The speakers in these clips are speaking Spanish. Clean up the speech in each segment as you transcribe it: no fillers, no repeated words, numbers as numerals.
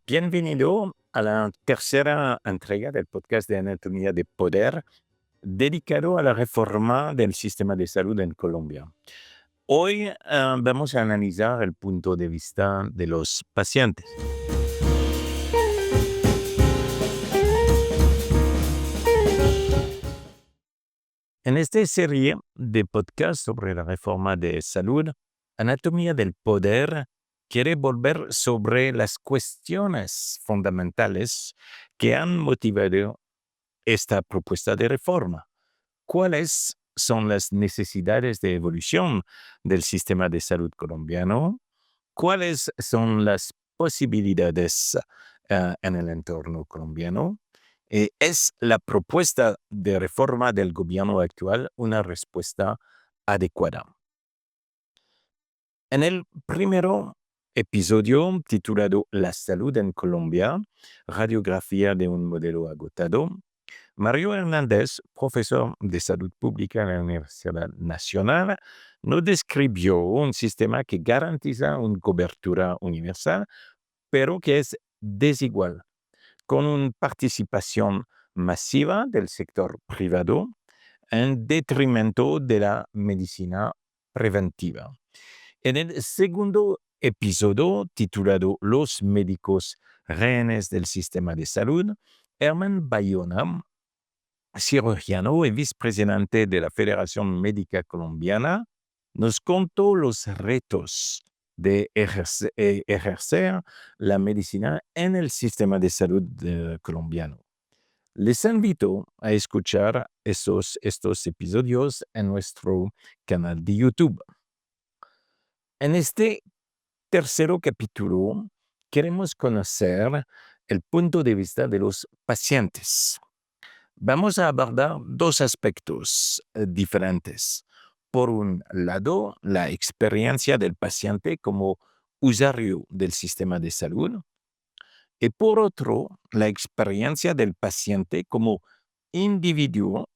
Bienvenido a la tercera entrega del podcast de Anatomía de Poder, dedicado a la reforma del sistema de salud en Colombia. Hoy vamos a analizar el punto de vista de los pacientes. En esta serie de podcasts sobre la reforma de salud, Anatomía del Poder quiere volver sobre las cuestiones fundamentales que han motivado esta propuesta de reforma. ¿Cuáles son las necesidades de evolución del sistema de salud colombiano? ¿Cuáles son las posibilidades en el entorno colombiano? ¿Es la propuesta de reforma del gobierno actual una respuesta adecuada? En el primero episodio titulado La salud en Colombia, radiografía de un modelo agotado, Mario Hernández, profesor de salud pública en la Universidad Nacional, nos describió un sistema que garantiza una cobertura universal, pero que es desigual, con una participación masiva del sector privado en detrimento de la medicina preventiva. En el segundo episodio, titulado Los médicos rehenes del sistema de salud, Herman Bayona, cirujano y vicepresidente de la Federación Médica Colombiana, nos contó los retos de ejercer la medicina en el sistema de salud colombiano. Les invito a escuchar estos episodios en nuestro canal de YouTube. En este tercer capítulo queremos conocer el punto de vista de los pacientes. Vamos a abordar dos aspectos diferentes. Por un lado, la experiencia del paciente como usuario del sistema de salud y por otro, la experiencia del paciente como individuo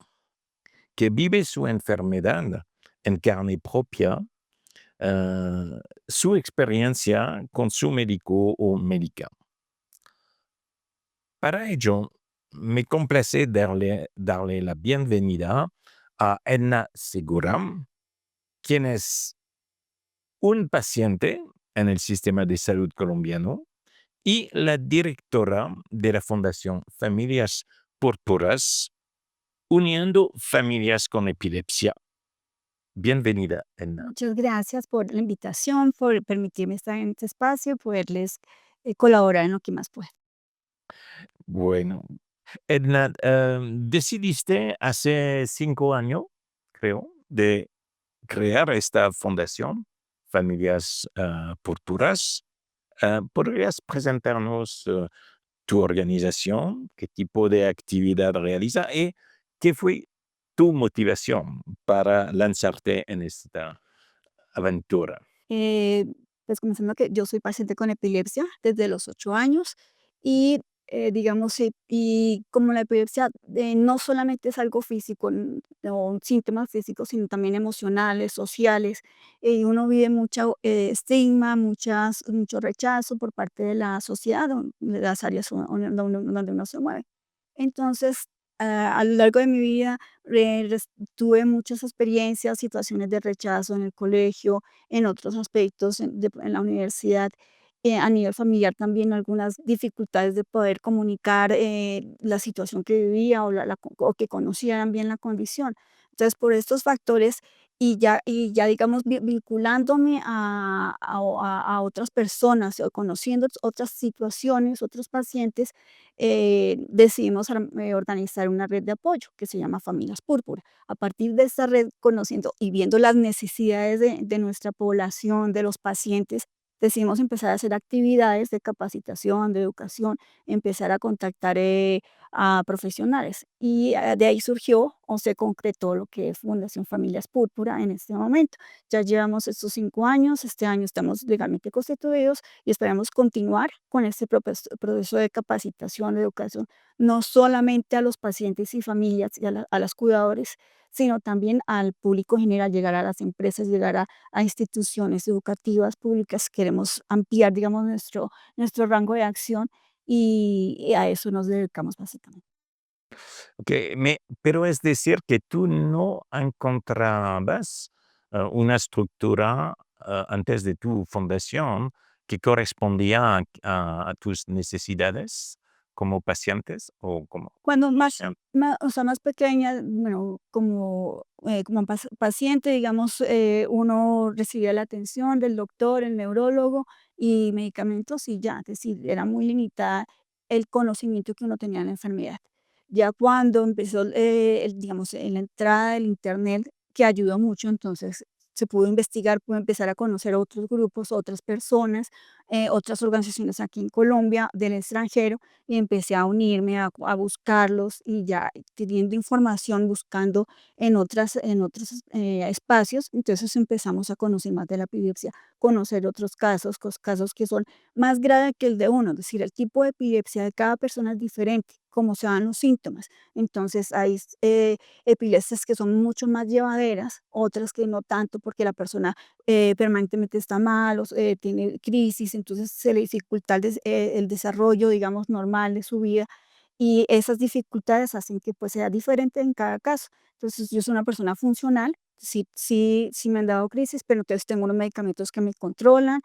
que vive su enfermedad en carne propia, su experiencia con su médico o médica. Para ello, me complace darle la bienvenida a Edna Segura, quien es un paciente en el sistema de salud colombiano y la directora de la Fundación Familias Púrpuras, uniendo familias con epilepsia. Bienvenida, Edna. Muchas gracias por la invitación, por permitirme estar en este espacio y poderles colaborar en lo que más pueda. Bueno, Edna, decidiste hace 5 años, creo, de crear esta fundación, Familias Púrpuras. ¿Podrías presentarnos tu organización, qué tipo de actividad realiza y qué fue tu motivación para lanzarte en esta aventura? Eh, pues comenzando que yo soy paciente con epilepsia desde los 8 años y digamos, y como la epilepsia no solamente es algo físico o síntomas físicos, sino también emocionales, sociales, y uno vive mucho estigma, mucho rechazo por parte de la sociedad, de las áreas donde uno se mueve. Entonces, a lo largo de mi vida, tuve muchas experiencias, situaciones de rechazo en el colegio, en otros aspectos, en la universidad, a nivel familiar también algunas dificultades de poder comunicar la situación que vivía o que conocieran bien la condición. Entonces, por estos factores y ya digamos vinculándome a otras personas o conociendo otras situaciones, otros pacientes, decidimos organizar una red de apoyo que se llama Familias Púrpura. A partir de esta red, conociendo y viendo las necesidades de nuestra población, de los pacientes, decidimos empezar a hacer actividades de capacitación, de educación, empezar a contactar a profesionales. Y de ahí surgió o se concretó lo que es Fundación Familias Púrpura en este momento. Ya llevamos estos 5 años, este año estamos legalmente constituidos y esperamos continuar con este proceso de capacitación, de educación, no solamente a los pacientes y familias y a las cuidadores, sino también al público general, llegar a las empresas, llegar a instituciones educativas públicas. Queremos ampliar, digamos, nuestro rango de acción y a eso nos dedicamos básicamente. Pero es decir que tú no encontrabas una estructura antes de tu fundación que correspondía a tus necesidades como pacientes o como Cuando más paciente. o sea, más pequeña, bueno, como paciente, digamos, uno recibía la atención del doctor, el neurólogo y medicamentos y ya, es decir, era muy limitada el conocimiento que uno tenía de la enfermedad. Ya cuando empezó, digamos, en la entrada del Internet, que ayudó mucho, entonces se pudo investigar, pude empezar a conocer otros grupos, otras personas, otras organizaciones aquí en Colombia, del extranjero, y empecé a unirme, a buscarlos y ya teniendo información, buscando en otros espacios, entonces empezamos a conocer más de la epilepsia, conocer otros casos, casos que son más graves que el de uno, es decir, el tipo de epilepsia de cada persona es diferente, cómo se dan los síntomas. Entonces hay epilepsias que son mucho más llevaderas, otras que no tanto porque la persona permanentemente está mal o tiene crisis, entonces se le dificulta el desarrollo, digamos, normal de su vida y esas dificultades hacen que pues sea diferente en cada caso. Entonces yo soy una persona funcional, sí, sí, sí me han dado crisis, pero entonces tengo unos medicamentos que me controlan,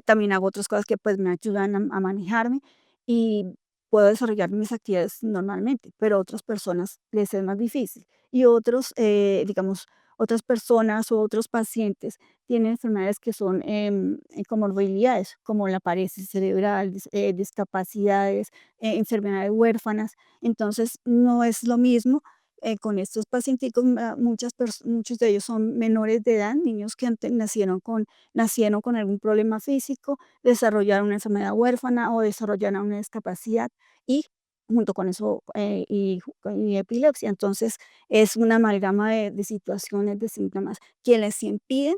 también hago otras cosas que pues me ayudan a manejarme y puedo desarrollar mis actividades normalmente, pero a otras personas les es más difícil. Y otros, digamos, otras personas o otros pacientes tienen enfermedades que son comorbilidades, como la parálisis cerebral, discapacidades, enfermedades huérfanas. Entonces, no es lo mismo con estos pacientes, muchos de ellos son menores de edad, niños que nacieron con algún problema físico, desarrollaron una enfermedad huérfana o desarrollaron una discapacidad y junto con eso y epilepsia. Entonces, es una amalgama de situaciones, de síntomas que les impiden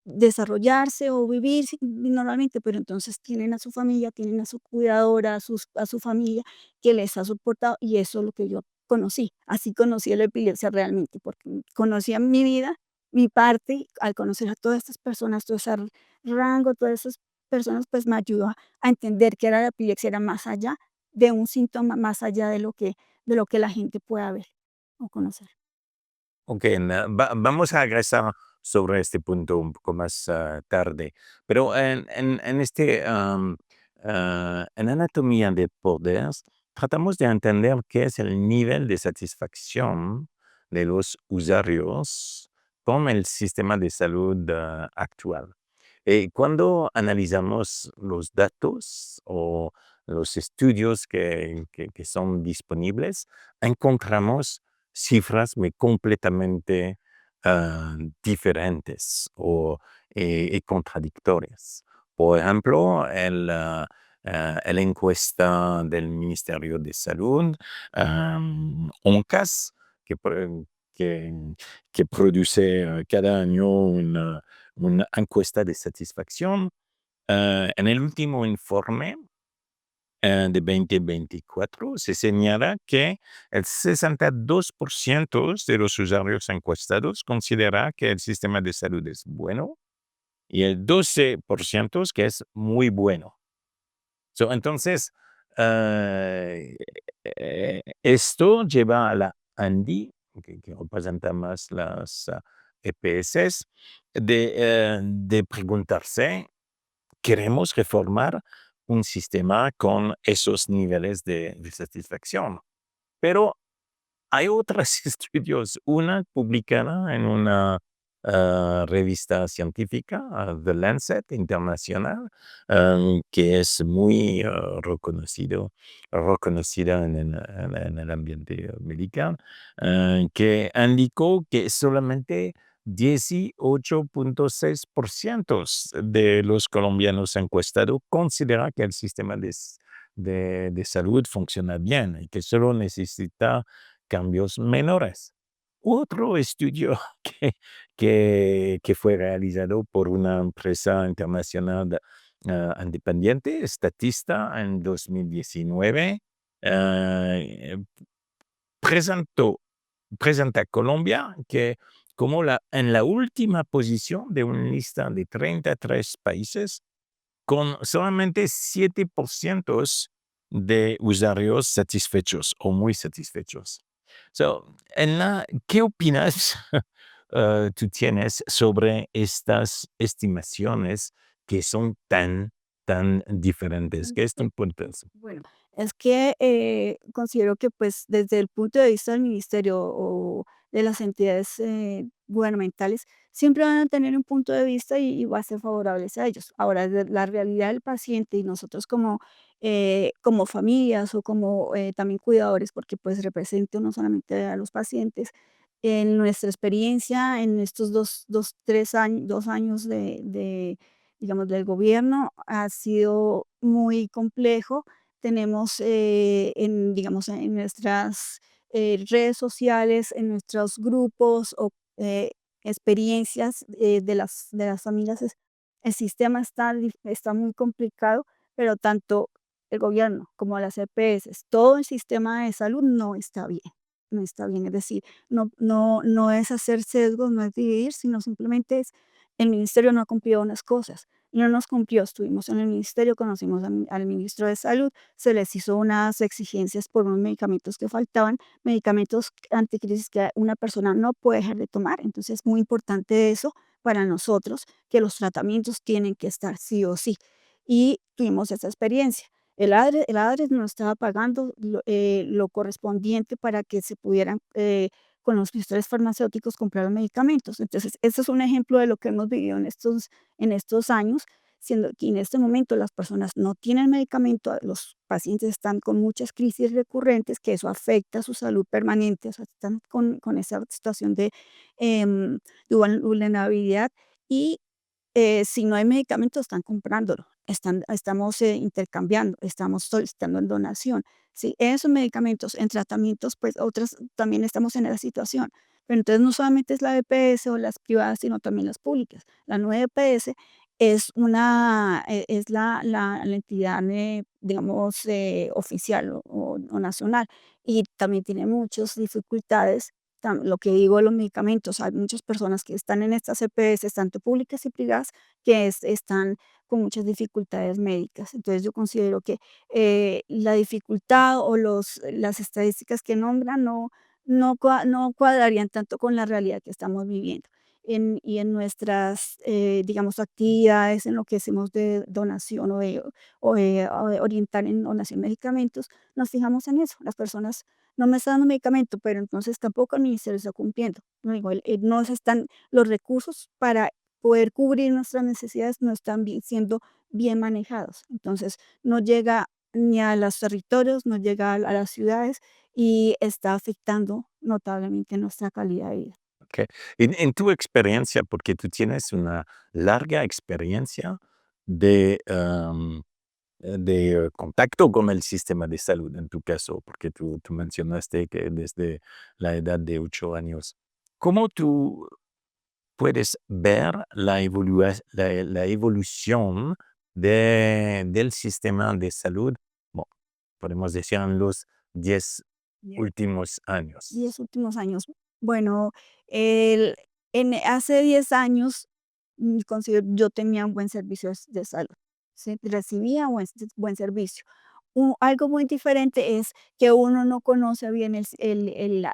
desarrollarse o vivir normalmente, pero entonces tienen a su familia, tienen a su cuidadora, a su familia que les ha soportado y eso es lo que yo conocí. Así conocí la epilepsia realmente, porque conocía mi vida, mi parte, y al conocer a todas estas personas, todo ese rango, todas esas personas, pues me ayudó a entender que era la epilepsia, era más allá de un síntoma, más allá de lo que la gente pueda ver o conocer. Ok, vamos a regresar sobre este punto un poco más tarde, pero en anatomía de poder tratamos de entender qué es el nivel de satisfacción de los usuarios con el sistema de salud actual. Cuando analizamos los datos o los estudios que son disponibles, encontramos cifras muy completamente diferentes y contradictorias. Por ejemplo, el encuesta del Ministerio de Salud, ONCAS, que, pro- que, que produce cada año una encuesta de satisfacción. En el último informe de 2024 se señala que el 62% de los usuarios encuestados considera que el sistema de salud es bueno y el 12% es que es muy bueno. Entonces, eh, esto lleva a la ANDI, que representa más las EPS, de preguntarse, queremos reformar un sistema con esos niveles de satisfacción. Pero hay otros estudios, una publicada en una revista científica, The Lancet Internacional, que es muy reconocida en el ambiente médico, que indicó que solamente 18,6% de los colombianos encuestados considera que el sistema de salud funciona bien y que solo necesita cambios menores. Otro estudio que fue realizado por una empresa internacional independiente, Statista, en 2019, eh, presentó presenta a Colombia que como en la última posición de una lista de 33 países, con solamente 7% de usuarios satisfechos o muy satisfechos. So, ¿qué opinas tú tienes sobre estas estimaciones que son tan diferentes? ¿Qué es tu punto? Bueno, es que considero que pues desde el punto de vista del ministerio o de las entidades gubernamentales, siempre van a tener un punto de vista y va a ser favorables a ellos. Ahora, de la realidad del paciente y nosotros como familias o como también cuidadores, porque pues represento no solamente a los pacientes, en nuestra experiencia en estos 2 años digamos, del gobierno ha sido muy complejo. Tenemos digamos, en nuestras redes sociales, en nuestros grupos o experiencias de las familias, el sistema está muy complicado, pero tanto el gobierno como las EPS, todo el sistema de salud no está bien, no está bien. Es decir, no es hacer sesgos, no es dividir, sino simplemente es el ministerio no ha cumplido unas cosas. No nos cumplió, estuvimos en el ministerio, conocimos al ministro de Salud, se les hizo unas exigencias por unos medicamentos que faltaban, medicamentos anticrisis que una persona no puede dejar de tomar. Entonces es muy importante eso para nosotros, que los tratamientos tienen que estar sí o sí. Y tuvimos esa experiencia. El ADRES no estaba pagando lo correspondiente para que se pudieran, con los gestores farmacéuticos, comprar los medicamentos. Entonces, ese es un ejemplo de lo que hemos vivido en estos años, siendo que en este momento las personas no tienen medicamento, los pacientes están con muchas crisis recurrentes, que eso afecta su salud permanente, o sea, están con esa situación de vulnerabilidad y si no hay medicamento, están comprándolo, estamos intercambiando, estamos solicitando en donación. Si esos medicamentos en tratamientos, pues otras también estamos en esa situación. Pero entonces no solamente es la EPS o las privadas, sino también las públicas. La nueva EPS es la entidad, digamos, oficial o nacional, y también tiene muchas dificultades. Lo que digo de los medicamentos, hay muchas personas que están en estas EPS, tanto públicas y privadas, que están con muchas dificultades médicas. Entonces yo considero que la dificultad o las estadísticas que nombran no cuadrarían tanto con la realidad que estamos viviendo. Y en nuestras, digamos, actividades, en lo que hacemos de donación o de orientar en donación de medicamentos, nos fijamos en eso. Las personas no me está dando medicamento, pero entonces tampoco el ministerio está cumpliendo. No digo, no se están los recursos para poder cubrir nuestras necesidades, no están siendo bien manejados. Entonces, no llega ni a los territorios, no llega a las ciudades y está afectando notablemente nuestra calidad de vida. Okay. En tu experiencia, porque tú tienes una larga experiencia de, contacto con el sistema de salud, en tu caso, porque tú mencionaste que desde la edad de 8 años. ¿Cómo tú puedes ver la evolución del sistema de salud? Bueno, podemos decir en los 10 Bien. últimos años. 10 últimos años. Bueno, hace 10 años, considero yo tenía un buen servicio de salud, ¿sí? Recibía buen servicio. Algo muy diferente es que uno no conoce bien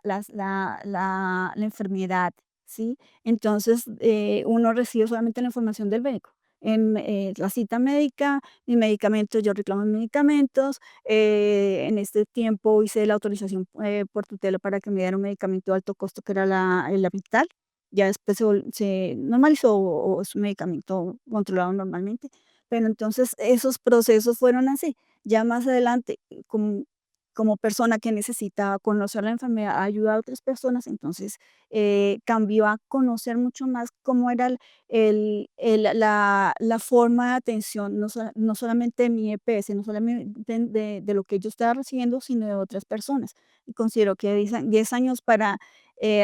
la enfermedad, ¿sí? Entonces, uno recibe solamente la información del médico. En la cita médica, mi medicamento, yo reclamo mis medicamentos. En este tiempo hice la autorización por tutela para que me dieran un medicamento de alto costo, que era el Avital. Ya después se normalizó o es un medicamento controlado normalmente. Pero entonces esos procesos fueron así. Ya más adelante, como como persona que necesita conocer la enfermedad, ayudar a otras personas, entonces, cambió a conocer mucho más cómo era la forma de atención, no solamente de mi EPS, no solamente de lo que yo estaba recibiendo, sino de otras personas. Y considero que 10 años para,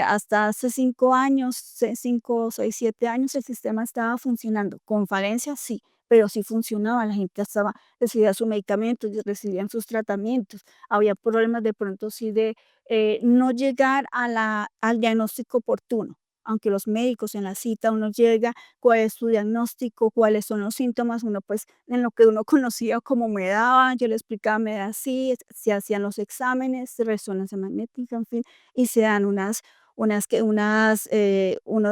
hasta hace 5 años, 5, 6, 7 años, el sistema estaba funcionando. Con falencias, sí, pero sí funcionaba, la gente estaba recibía sus medicamentos, recibían sus tratamientos. Había problemas de pronto sí de, no llegar al diagnóstico oportuno, aunque los médicos en la cita uno llega, cuál es su diagnóstico, cuáles son los síntomas, uno pues en lo que uno conocía como me daba, yo le explicaba, me da así, se hacían los exámenes, resonancia magnética, en fin, y se dan unos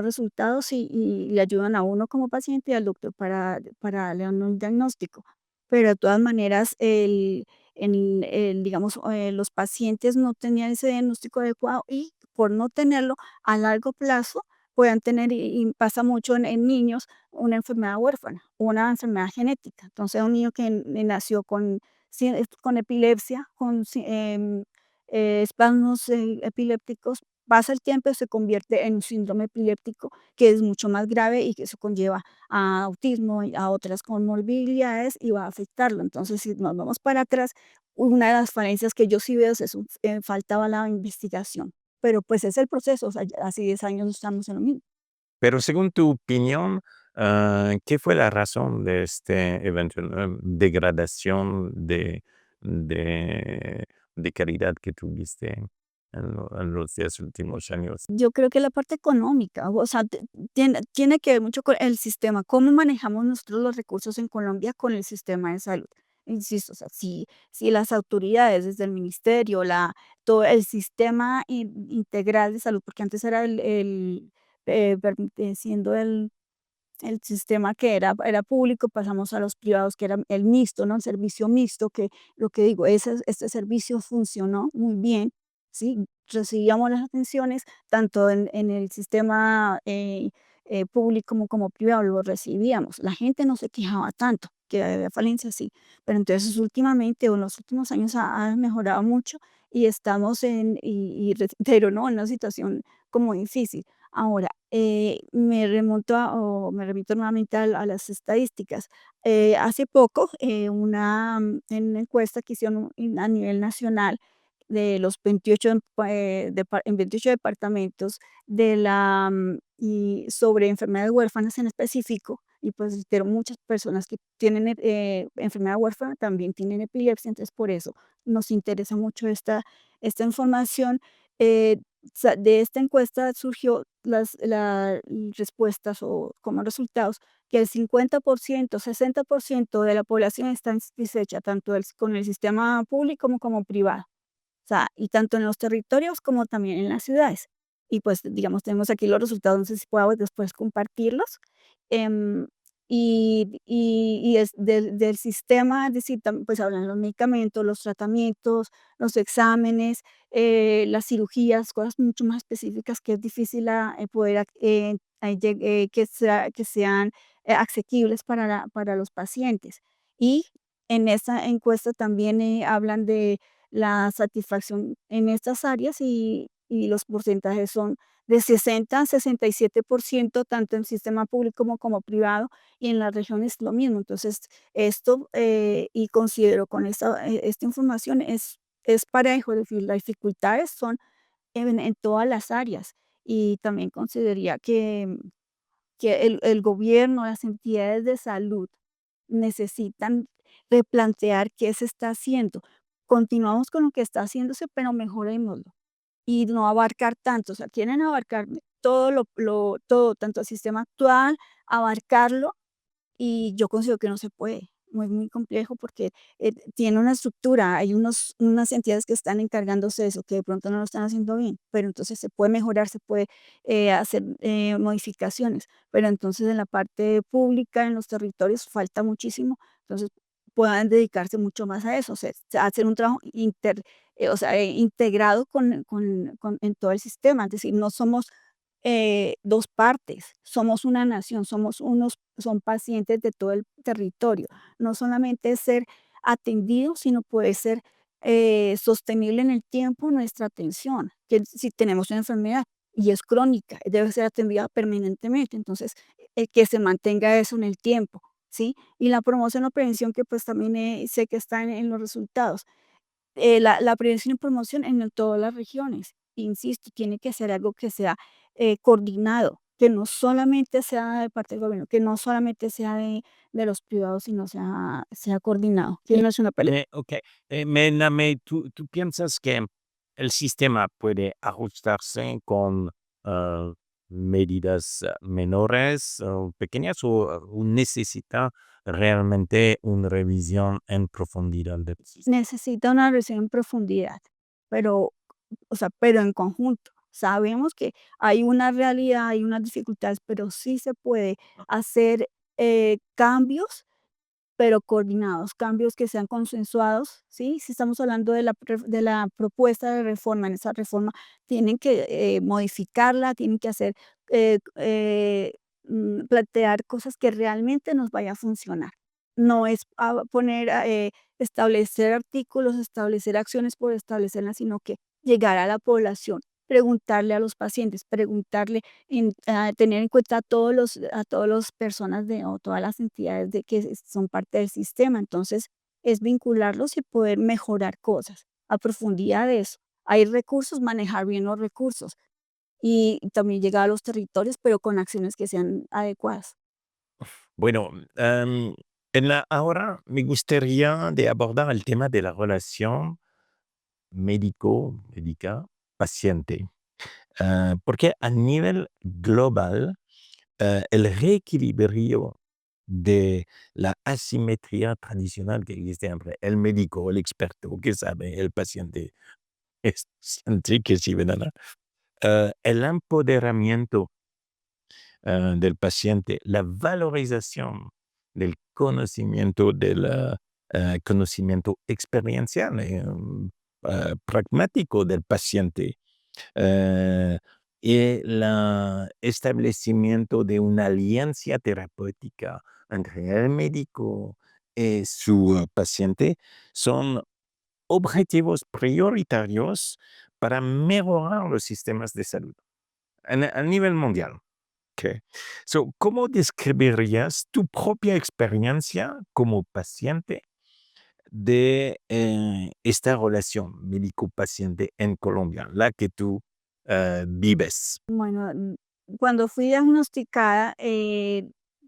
resultados y le ayudan a uno como paciente y al doctor para darle a uno un diagnóstico. Pero de todas maneras, digamos, los pacientes no tenían ese diagnóstico adecuado y por no tenerlo a largo plazo puedan tener, y pasa mucho en niños, una enfermedad huérfana, una enfermedad genética. Entonces, un niño que nació con epilepsia, espasmos epilépticos, pasa el tiempo y se convierte en un síndrome epiléptico que es mucho más grave y que eso conlleva a autismo y a otras comorbilidades y va a afectarlo. Entonces, si nos vamos para atrás, una de las falencias que yo sí veo es eso, faltaba la investigación. Pero pues es el proceso, o sea, ya hace 10 años estamos en lo mismo. Pero según tu opinión, ¿qué fue la razón de este eventual degradación de, de calidad que tuviste en los 10 últimos años? Yo creo que la parte económica, o sea, tiene que ver mucho con el sistema, cómo manejamos nosotros los recursos en Colombia con el sistema de salud. Insisto, o sea, si las autoridades, desde el ministerio, todo el sistema integral de salud, porque antes era siendo el sistema que era público, pasamos a los privados, que era el mixto, ¿no? El servicio mixto, que lo que digo, este servicio funcionó muy bien, ¿sí? Recibíamos las atenciones tanto en el sistema, público como privado, lo recibíamos. La gente no se quejaba tanto, que había falencias, sí, pero entonces últimamente, o en los últimos años ha mejorado mucho y estamos pero no, en una situación como difícil. Ahora, me remito nuevamente a las estadísticas. Hace poco, en una encuesta que hicieron a nivel nacional de los 28 en 28 departamentos y sobre enfermedades huérfanas en específico, y pues pero muchas personas que tienen enfermedad huérfana también tienen epilepsia, entonces por eso nos interesa mucho esta información. Eh, de esta encuesta surgió respuestas o como resultados que el 50%, 60% de la población está insatisfecha tanto con el sistema público como privado. O sea, y tanto en los territorios como también en las ciudades. Y pues, digamos, tenemos aquí los resultados, no sé si puedo después compartirlos. Em, y es del sistema, es decir, pues hablan de los medicamentos, los tratamientos, los exámenes, las cirugías, cosas mucho más específicas que es difícil poder que sean asequibles para los pacientes. Y en esta encuesta también hablan de la satisfacción en estas áreas y los porcentajes son de 60 a 67%, tanto en sistema público como privado, y en las regiones lo mismo. Entonces, esto, y considero con esta información es parejo, es decir, las dificultades son en todas las áreas. Y también consideraría que el gobierno, las entidades de salud necesitan replantear qué se está haciendo. Continuamos con lo que está haciéndose, pero mejorémoslo y no abarcar tanto. O sea, quieren abarcar todo, tanto el sistema actual, abarcarlo y yo considero que no se puede, es muy complejo porque, tiene una estructura, hay unas entidades que están encargándose de eso, que de pronto no lo están haciendo bien, pero entonces se puede mejorar, se puede, hacer, modificaciones, pero entonces en la parte pública, en los territorios, falta muchísimo, entonces puedan dedicarse mucho más a eso, o sea, hacer un trabajo integrado en todo el sistema, es decir, no somos 2 partes, somos una nación, son pacientes de todo el territorio. No solamente es ser atendido, sino puede ser sostenible en el tiempo nuestra atención, que si tenemos una enfermedad y es crónica, debe ser atendida permanentemente, entonces, que se mantenga eso en el tiempo, ¿sí? Y la promoción o prevención que, pues, también, sé que está en los resultados. La prevención y promoción en todas las regiones. Insisto, tiene que ser algo que sea, coordinado, que no solamente sea de parte del gobierno, que no solamente sea de los privados, sino sea coordinado, que no es una pelea. Ok, Name, ¿tú piensas que el sistema puede ajustarse con eh, medidas menores o pequeñas o necesita realmente una revisión en profundidad del sistema? Necesita una revisión en profundidad, pero, o sea, pero en conjunto. Sabemos que hay una realidad, hay unas dificultades, pero sí se puede hacer, cambios pero coordinados, cambios que sean consensuados, ¿sí? Si estamos hablando de la propuesta de reforma, en esa reforma tienen que, modificarla, tienen que hacer, plantear cosas que realmente nos vaya a funcionar. No es poner establecer artículos, establecer acciones por establecerlas, sino que llegar a la población, preguntarle a los pacientes, preguntarle tener en cuenta a todos los personas o todas las entidades de que son parte del sistema. Entonces, es vincularlos y poder mejorar cosas a profundidad de eso. Hay recursos, manejar bien los recursos y también llegar a los territorios, pero con acciones que sean adecuadas. Bueno, ahora me gustaría de abordar el tema de la relación médico-médica paciente. Porque a nivel global, el reequilibrio de la asimetría tradicional que existe entre el médico, el experto que sabe, el paciente es que sí, ¿verdad? El empoderamiento del paciente, la valorización del conocimiento, del conocimiento experiencial, pragmático del paciente, eh, y el establecimiento de una alianza terapéutica entre el médico y su paciente son objetivos prioritarios para mejorar los sistemas de salud a nivel mundial. Okay. So, ¿cómo describirías tu propia experiencia como paciente de esta relación médico-paciente en Colombia, la que tú vives? Bueno, cuando fui diagnosticada,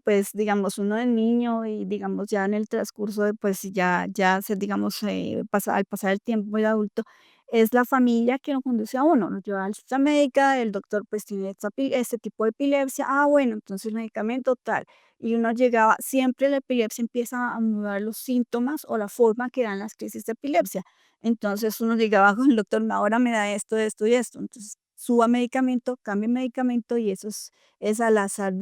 pues, digamos, uno de niño y, digamos, ya en el transcurso de, pues, ya ser, digamos, al pasar el tiempo, el adulto, es la familia que lo conduce a uno, nos lleva a la cita médica, el doctor, pues, tiene este tipo de epilepsia, bueno, entonces el medicamento tal, y uno llegaba siempre la epilepsia empieza a mudar los síntomas o la forma que dan las crisis de epilepsia. Entonces uno llegaba con el doctor: Ahora me da esto, esto y esto". Entonces suba medicamento, cambie medicamento y eso es al azar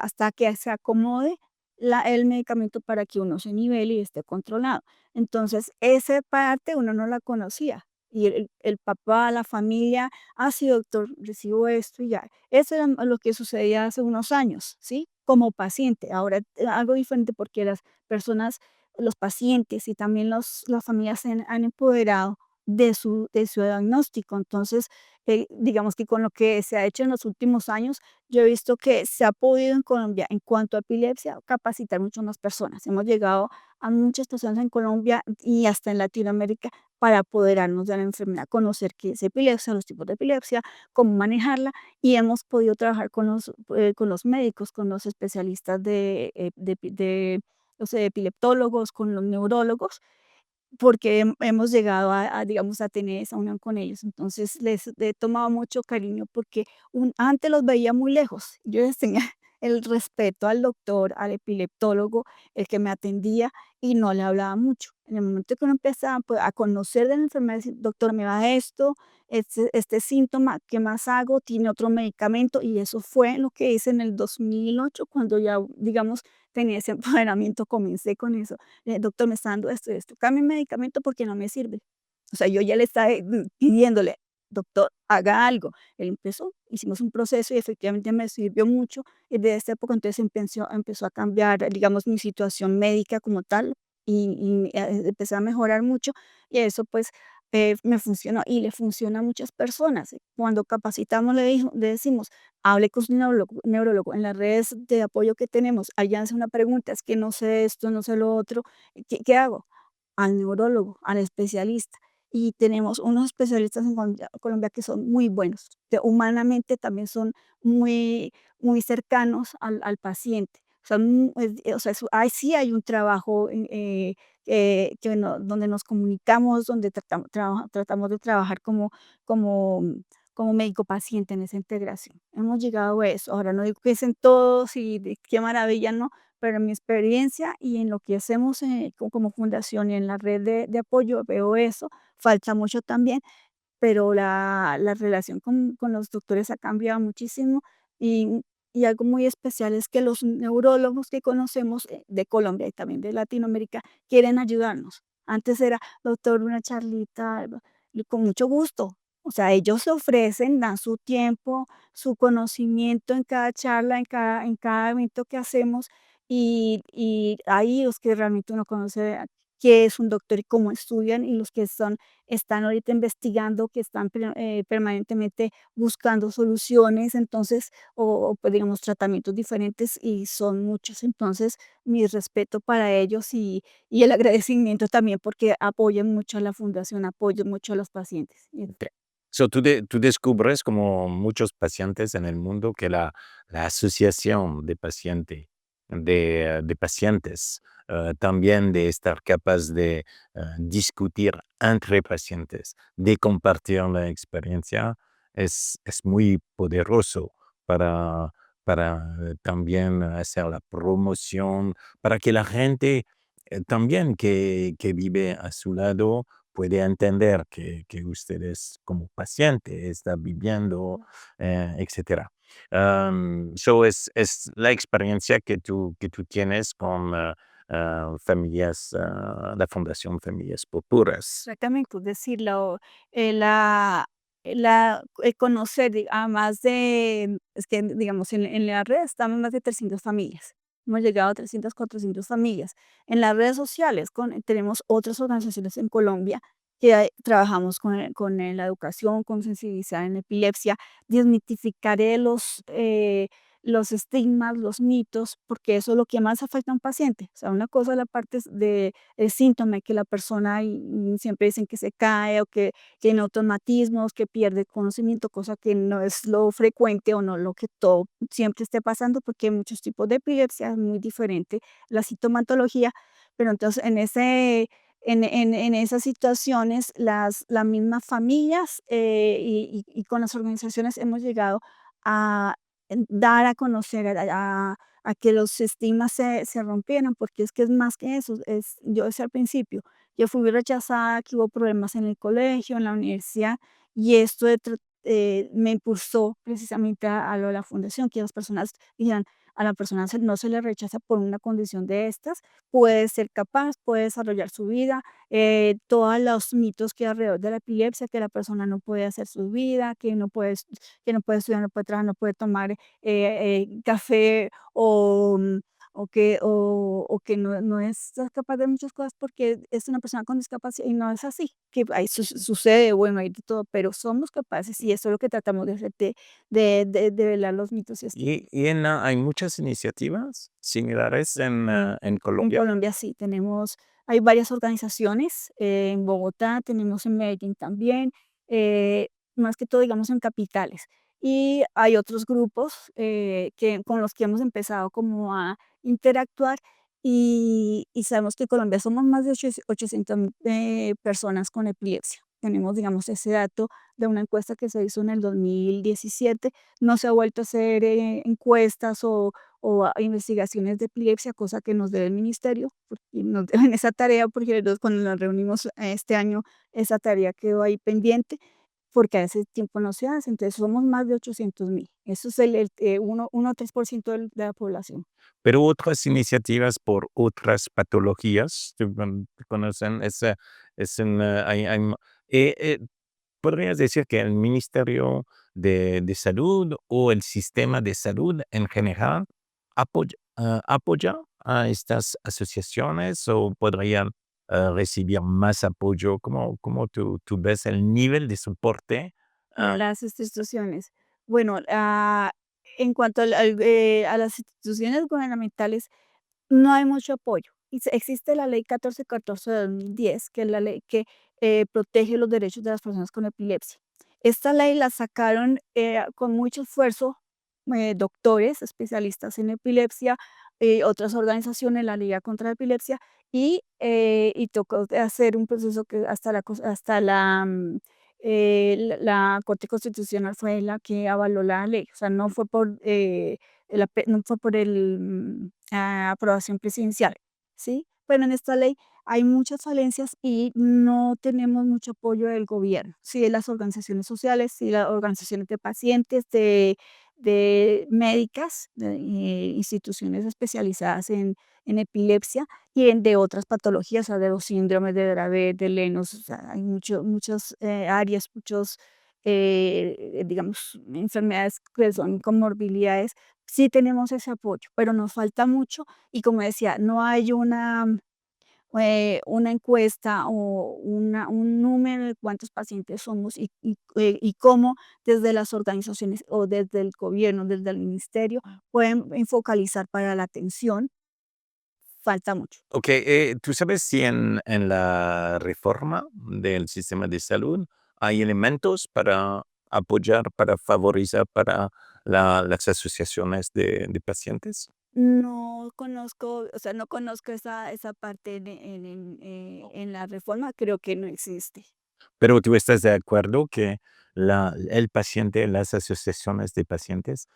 hasta que se acomode el medicamento para que uno se nivele y esté controlado. Entonces, esa parte uno no la conocía. Y el papá, la familia, sí, doctor, recibo esto y ya. Eso era lo que sucedía hace unos años, ¿sí? Como paciente. Ahora algo diferente porque las personas, los pacientes y también las familias se han empoderado de su diagnóstico. Entonces, digamos que con lo que se ha hecho en los últimos años, yo he visto que se ha podido en Colombia, en cuanto a epilepsia, capacitar mucho más personas. Hemos llegado a muchas personas en Colombia y hasta en Latinoamérica para apoderarnos de la enfermedad, conocer qué es epilepsia, los tipos de epilepsia, cómo manejarla y hemos podido trabajar con los médicos, con los especialistas de los epileptólogos, con los neurólogos porque hemos llegado digamos, a tener esa unión con ellos. Entonces, les he tomado mucho cariño porque antes los veía muy lejos. Yo les tenía el respeto al doctor, al epileptólogo, el que me atendía y no le hablaba mucho. En el momento que uno empezaba, pues, a conocer de la enfermedad, decir: "Doctor, me da esto, este síntoma, ¿qué más hago? ¿Tiene otro medicamento?". Y eso fue lo que hice en el 2008 cuando ya, digamos, tenía ese empoderamiento, comencé con eso. Doctor, me está dando esto y esto, cambie el medicamento porque no me sirve. O sea, yo ya le estaba pidiéndole, doctor, haga algo. Él empezó, hicimos un proceso y efectivamente me sirvió mucho. Y desde esa época entonces empezó a cambiar, digamos, mi situación médica como tal. empecé a mejorar mucho y eso pues me funcionó y le funciona a muchas personas. Cuando capacitamos le decimos, hable con su neurólogo. En las redes de apoyo que tenemos, allá hace una pregunta, es que no sé esto, no sé lo otro, ¿qué hago? Al neurólogo, al especialista. Y tenemos unos especialistas en Colombia que son muy buenos, que humanamente también son muy, muy cercanos al paciente. O sea, o sea, sí hay un trabajo donde nos comunicamos, donde tratamos de trabajar como, como médico-paciente en esa integración. Hemos llegado a eso. Ahora no digo que es en todos y qué maravilla, no, pero en mi experiencia y en lo que hacemos como fundación y en la red de apoyo veo eso. Falta mucho también, pero la relación con los doctores ha cambiado muchísimo y y algo muy especial es que los neurólogos que conocemos, de Colombia y también de Latinoamérica, quieren ayudarnos. Antes era: "Doctor, una charlita", y con mucho gusto. O sea, ellos se ofrecen, dan su tiempo, su conocimiento en cada charla, en cada evento que hacemos, y ahí los que realmente uno conoce qué es un doctor y cómo estudian, y los que están ahorita investigando, que están permanentemente buscando soluciones, entonces, pues, digamos, tratamientos diferentes, y son muchos. Entonces, mi respeto para ellos y el agradecimiento también porque apoyan mucho a la fundación, apoyan mucho a los pacientes. Ok. So, tú descubres, como muchos pacientes en el mundo, que la asociación de pacientes, también de estar capaz de discutir entre pacientes, de compartir la experiencia, es muy poderoso para, para también hacer la promoción, para que la gente también que vive a su lado puede entender que ustedes como paciente está viviendo, etcétera. So es la experiencia que tú tienes con familias, la Fundación Familias Futuras. Exactamente, es decir, la el conocer a más de es que, digamos, en la red estamos más de 300 familias. Hemos llegado a 300, 400 familias. En las redes sociales tenemos otras organizaciones en Colombia que trabajamos con la educación, con sensibilizar en epilepsia, desmitificar los estigmas, los mitos, porque eso es lo que más afecta a un paciente. O sea, una cosa es la parte de el síntoma, que la persona siempre dicen que se cae o que tiene automatismos, que pierde conocimiento, cosa que no es lo frecuente o no lo que todo siempre esté pasando, porque hay muchos tipos de epilepsia, es muy diferente la sintomatología, pero entonces en esas situaciones las mismas familias y con las organizaciones hemos llegado a dar a conocer, a que los estigmas se rompieran, porque es que es más que eso, yo decía al principio, yo fui rechazada, que hubo problemas en el colegio, en la universidad, y esto me impulsó precisamente a lo de la fundación, que las personas dijeran, a la persona no se le rechaza por una condición de estas, puede ser capaz, puede desarrollar su vida, todos los mitos que hay alrededor de la epilepsia, que la persona no puede hacer su vida, que no puede estudiar, no puede trabajar, no puede tomar café o que no es capaz de muchas cosas porque es una persona con discapacidad y no es así, que ahí sucede, bueno, hay de todo, pero somos capaces y eso es lo que tratamos de hacer, de velar los mitos y así. Hay muchas iniciativas similares en En Colombia. Colombia sí, hay varias organizaciones, en Bogotá, tenemos en Medellín también, más que todo, digamos, en capitales. Y hay otros grupos con los que hemos empezado como a interactuar y sabemos que en Colombia somos más de 800.000 personas con epilepsia. Tenemos, digamos, ese dato de una encuesta que se hizo en el 2017. No se ha vuelto a hacer encuestas o a investigaciones de epilepsia, cosa que nos debe el ministerio, porque nos deben esa tarea, porque cuando nos reunimos este año, esa tarea quedó ahí pendiente, porque hace tiempo no se hace, entonces somos más de 800.000. Eso es el 1 o 3% de la población. Pero otras iniciativas por otras patologías, conocen? Eh, eh, ¿Podrías decir que el Ministerio de Salud o el sistema de salud en general apoya a estas asociaciones o podrían recibir más apoyo? ¿Cómo tú ves el nivel de soporte? De ah, las instituciones. Bueno, en cuanto a las instituciones gubernamentales, no hay mucho apoyo. Existe la ley 1414 de 2010, que es la ley que protege los derechos de las personas con epilepsia. Esta ley la sacaron con mucho esfuerzo doctores, especialistas en epilepsia, otras organizaciones, la Liga contra la Epilepsia, y tocó hacer un proceso que hasta la Corte Constitucional fue la que avaló la ley. O sea, no fue por no fue por aprobación presidencial, ¿sí? Pero en esta ley hay muchas falencias y no tenemos mucho apoyo del gobierno, sí, de las organizaciones sociales, sí, las organizaciones de pacientes, de médicas, de instituciones especializadas en epilepsia y de otras patologías, o sea, de los síndromes de Dravet, de Lennox, o sea, hay muchas áreas, digamos, enfermedades que son comorbilidades. Sí tenemos ese apoyo, pero nos falta mucho y como decía, no hay una encuesta o un número de cuántos pacientes somos y cómo desde las organizaciones o desde el gobierno, desde el ministerio, pueden focalizar para la atención, falta mucho. Ok, ¿tú sabes si en la reforma del sistema de salud hay elementos para apoyar, para favorecer para las asociaciones de pacientes? No conozco, o sea, no conozco esa parte en la reforma, creo que no existe. Pero tú estás de acuerdo que el paciente, las asociaciones de pacientes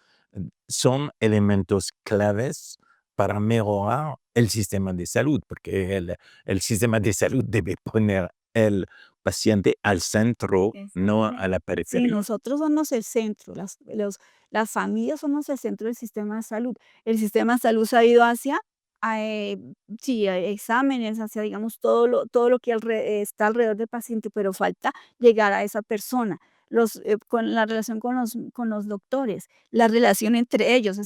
son elementos claves para mejorar el sistema de salud, porque el sistema de salud debe poner el paciente al centro, no a Exactamente. la Sí, periferia. nosotros somos el centro, las familias somos el centro del sistema de salud. El sistema de salud se ha ido hacia, eh, sí, a exámenes, hacia, digamos, todo lo que está alrededor del paciente, pero falta llegar a esa persona. Con la relación con los doctores, la relación entre ellos,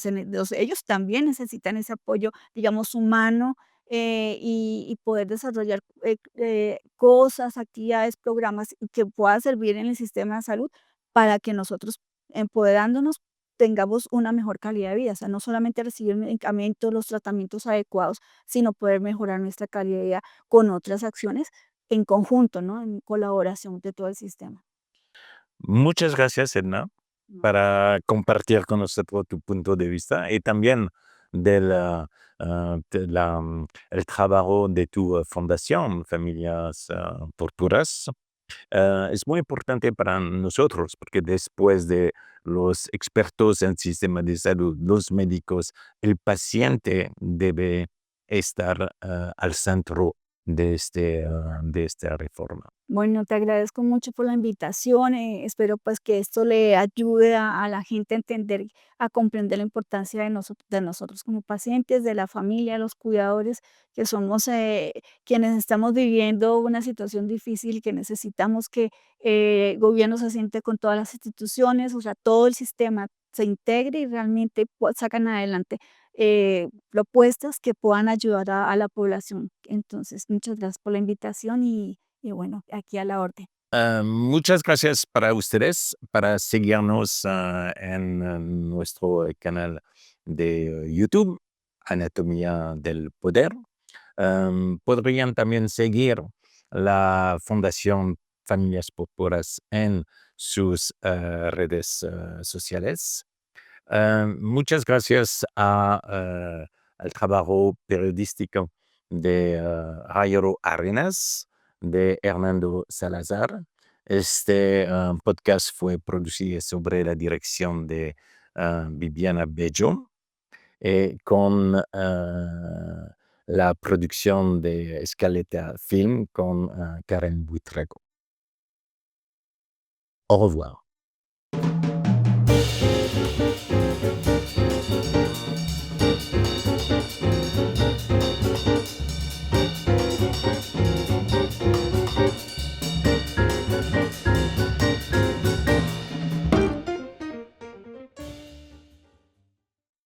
ellos también necesitan ese apoyo, digamos, humano, y poder desarrollar cosas, actividades, programas que puedan servir en el sistema de salud para que nosotros, empoderándonos, tengamos una mejor calidad de vida. O sea, no solamente recibir medicamentos, los tratamientos adecuados, sino poder mejorar nuestra calidad de vida con otras acciones en conjunto, ¿no? En colaboración de todo el sistema. Muchas gracias, Edna, No. para compartir con nosotros tu punto de vista y también el trabajo de tu fundación, Familias Torturas. Es muy importante para nosotros porque después de los expertos en sistema de salud, los médicos, el paciente debe estar al centro de esta reforma. Bueno, te agradezco mucho por la invitación. Espero pues que esto le ayude a la gente a entender, a comprender la importancia de nosotros como pacientes, de la familia, los cuidadores, que somos quienes estamos viviendo una situación difícil y que necesitamos que el gobierno se siente con todas las instituciones, o sea, todo el sistema se integre y realmente sacan adelante propuestas que puedan ayudar a la población. Entonces, muchas gracias por la invitación y bueno, aquí a la orden. Muchas gracias para ustedes, para seguirnos en nuestro canal de YouTube, Anatomía del Poder. Podrían también seguir la Fundación Familias Púrpuras en sus redes sociales. Muchas gracias al trabajo periodístico de Jairo Arenas, de Hernando Salazar. Este podcast fue producido sobre la dirección de Viviana Bello, con la producción de Escaleta Film con Karen Buitrego. Au revoir.